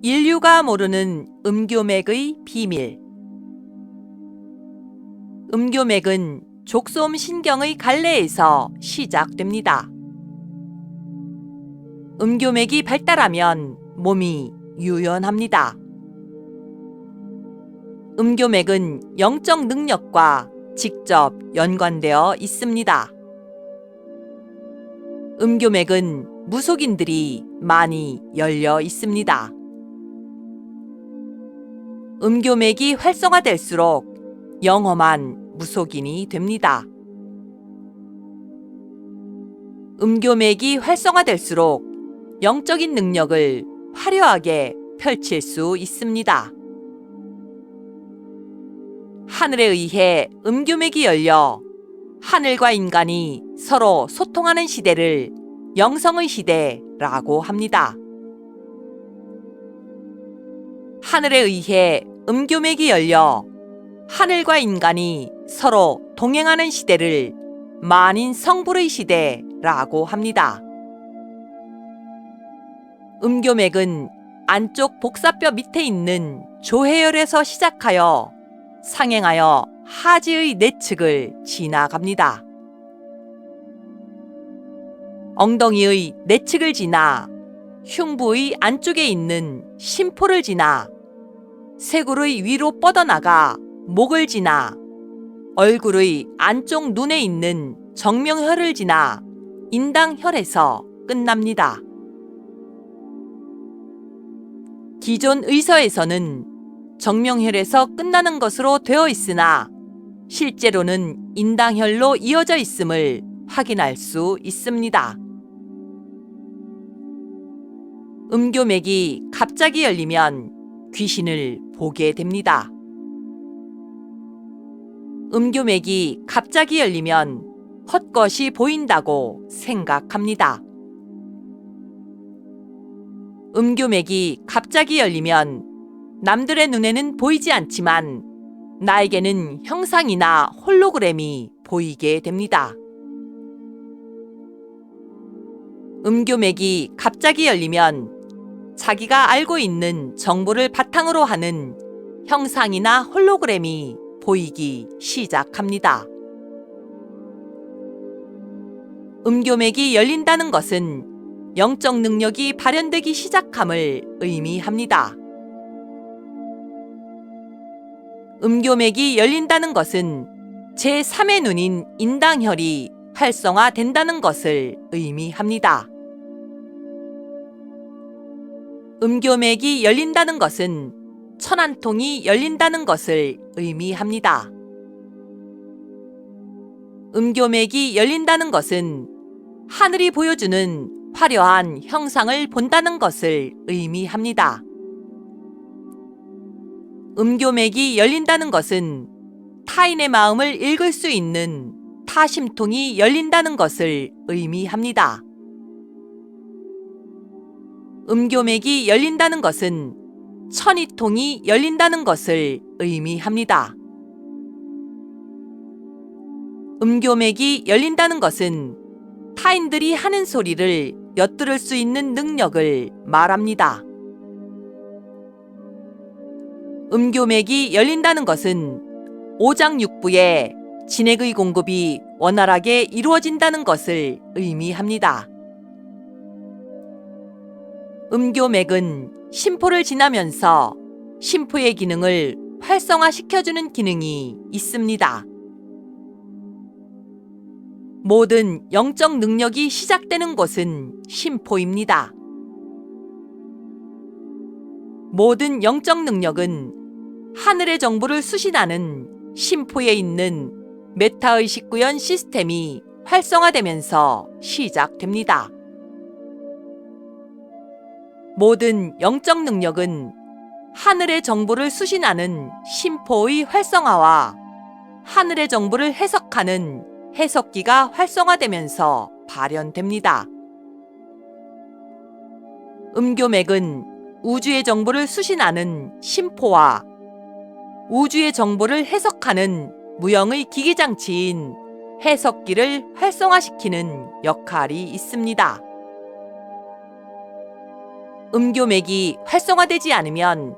인류가 모르는 음교맥의 비밀. 음교맥은 족소음 신경의 갈래에서 시작됩니다. 음교맥이 발달하면 몸이 유연합니다. 음교맥은 영적 능력과 직접 연관되어 있습니다. 음교맥은 무속인들이 많이 열려 있습니다. 음교맥이 활성화될수록 영험한 무속인이 됩니다. 음교맥이 활성화될수록 영적인 능력을 화려하게 펼칠 수 있습니다. 하늘에 의해 음교맥이 열려 하늘과 인간이 서로 소통하는 시대를 영성의 시대라고 합니다. 하늘에 의해 음교맥이 열려 하늘과 인간이 서로 동행하는 시대를 만인 성불의 시대라고 합니다. 음교맥은 안쪽 복사뼈 밑에 있는 조해혈에서 시작하여 상행하여 하지의 내측을 지나갑니다. 엉덩이의 내측을 지나 흉부의 안쪽에 있는 심포를 지나 쇄골의 위로 뻗어나가 목을 지나 얼굴의 안쪽 눈에 있는 정명혈을 지나 인당혈에서 끝납니다. 기존 의서에서는 정명혈에서 끝나는 것으로 되어 있으나 실제로는 인당혈로 이어져 있음을 확인할 수 있습니다. 음교맥이 갑자기 열리면 귀신을 보게 됩니다. 음교맥이 갑자기 열리면 헛것이 보인다고 생각합니다. 음교맥이 갑자기 열리면 남들의 눈에는 보이지 않지만 나에게는 형상이나 홀로그램이 보이게 됩니다. 음교맥이 갑자기 열리면 자기가 알고 있는 정보를 바탕으로 하는 형상이나 홀로그램이 보이기 시작합니다. 음교맥이 열린다는 것은 영적 능력이 발현되기 시작함을 의미합니다. 음교맥이 열린다는 것은 제3의 눈인 인당혈이 활성화된다는 것을 의미합니다. 음교맥이 열린다는 것은 천안통이 열린다는 것을 의미합니다. 음교맥이 열린다는 것은 하늘이 보여주는 화려한 형상을 본다는 것을 의미합니다. 음교맥이 열린다는 것은 타인의 마음을 읽을 수 있는 타심통이 열린다는 것을 의미합니다. 음교맥이 열린다는 것은 천이통이 열린다는 것을 의미합니다. 음교맥이 열린다는 것은 타인들이 하는 소리를 엿들을 수 있는 능력을 말합니다. 음교맥이 열린다는 것은 오장육부에 진액의 공급이 원활하게 이루어진다는 것을 의미합니다. 음교맥은 심포를 지나면서 심포의 기능을 활성화시켜주는 기능이 있습니다. 모든 영적 능력이 시작되는 곳은 심포입니다. 모든 영적 능력은 하늘의 정보를 수신하는 심포에 있는 메타의식구현 시스템이 활성화되면서 시작됩니다. 모든 영적 능력은 하늘의 정보를 수신하는 심포의 활성화와 하늘의 정보를 해석하는 해석기가 활성화되면서 발현됩니다. 음교맥은 우주의 정보를 수신하는 심포와 우주의 정보를 해석하는 무형의 기기장치인 해석기를 활성화시키는 역할이 있습니다. 음교맥이 활성화되지 않으면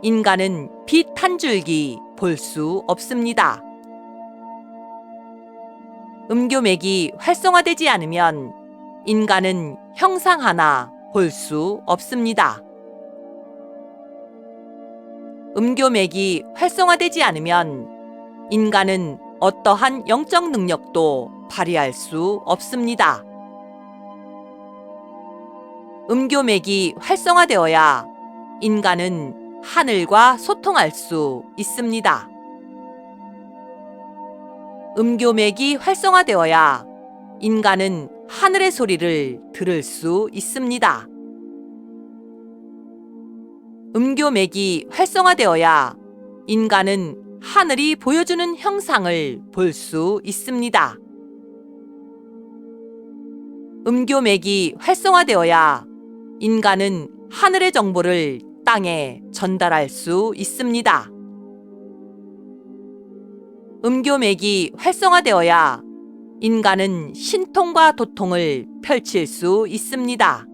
인간은 빛 한 줄기 볼 수 없습니다. 음교맥이 활성화되지 않으면 인간은 형상 하나 볼 수 없습니다. 음교맥이 활성화되지 않으면 인간은 어떠한 영적 능력도 발휘할 수 없습니다. 음교맥이 활성화되어야 인간은 하늘과 소통할 수 있습니다. 음교맥이 활성화되어야 인간은 하늘의 소리를 들을 수 있습니다. 음교맥이 활성화되어야 인간은 하늘이 보여주는 형상을 볼 수 있습니다. 음교맥이 활성화되어야 인간은 하늘의 정보를 땅에 전달할 수 있습니다. 음교맥이 활성화되어야 인간은 신통과 도통을 펼칠 수 있습니다.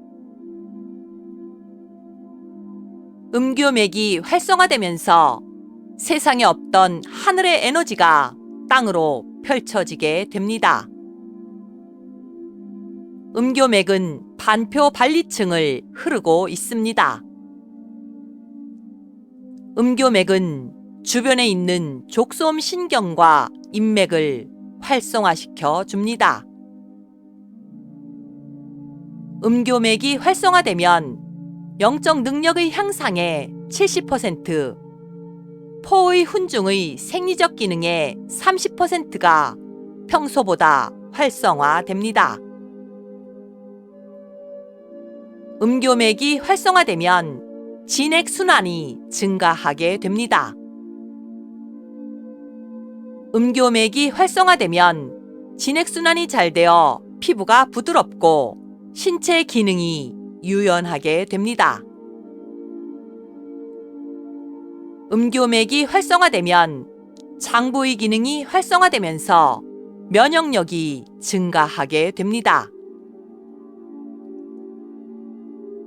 음교맥이 활성화되면서 세상에 없던 하늘의 에너지가 땅으로 펼쳐지게 됩니다. 음교맥은 반표 반리층을 흐르고 있습니다. 음교맥은 주변에 있는 족소음 신경과 인맥을 활성화시켜 줍니다. 음교맥이 활성화되면 영적 능력의 향상의 70%, 포의 훈중의 생리적 기능의 30%가 평소보다 활성화됩니다. 음교맥이 활성화되면 진액순환이 증가하게 됩니다. 음교맥이 활성화되면 진액순환이 잘 되어 피부가 부드럽고 신체 기능이 유연하게 됩니다. 음교맥이 활성화되면 장부의 기능이 활성화되면서 면역력이 증가하게 됩니다.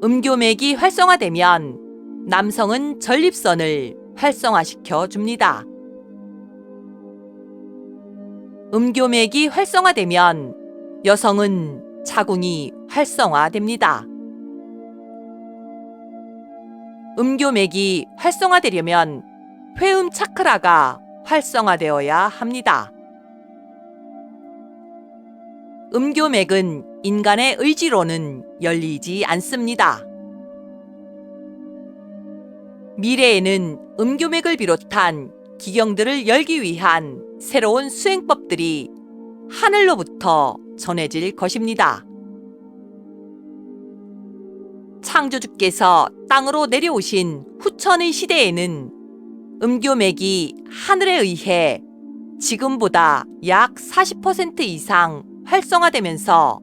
음교맥이 활성화되면 남성은 전립선을 활성화시켜 줍니다. 음교맥이 활성화되면 여성은 자궁이 활성화됩니다. 음교맥이 활성화되려면 회음 차크라가 활성화되어야 합니다. 음교맥은 인간의 의지로는 열리지 않습니다. 미래에는 음교맥을 비롯한 기경들을 열기 위한 새로운 수행법들이 하늘로부터 전해질 것입니다. 창조주께서 땅으로 내려오신 후천의 시대에는 음교맥이 하늘에 의해 지금보다 약 40% 이상 활성화되면서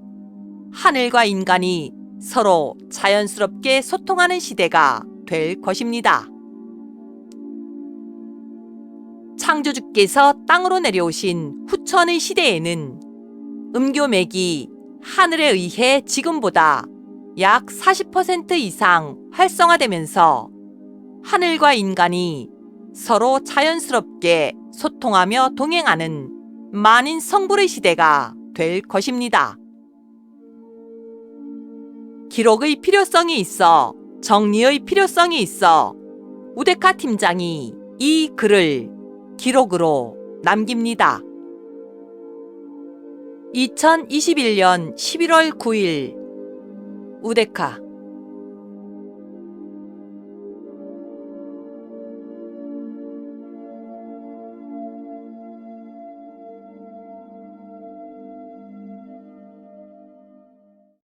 하늘과 인간이 서로 자연스럽게 소통하는 시대가 될 것입니다. 창조주께서 땅으로 내려오신 후천의 시대에는 음교맥이 하늘에 의해 지금보다 약 40% 이상 활성화되면서 하늘과 인간이 서로 자연스럽게 소통하며 동행하는 만인 성불의 시대가 될 것입니다. 기록의 필요성이 있어 정리의 필요성이 있어 우데카 팀장이 이 글을 기록으로 남깁니다. 2021년 11월 9일 우데카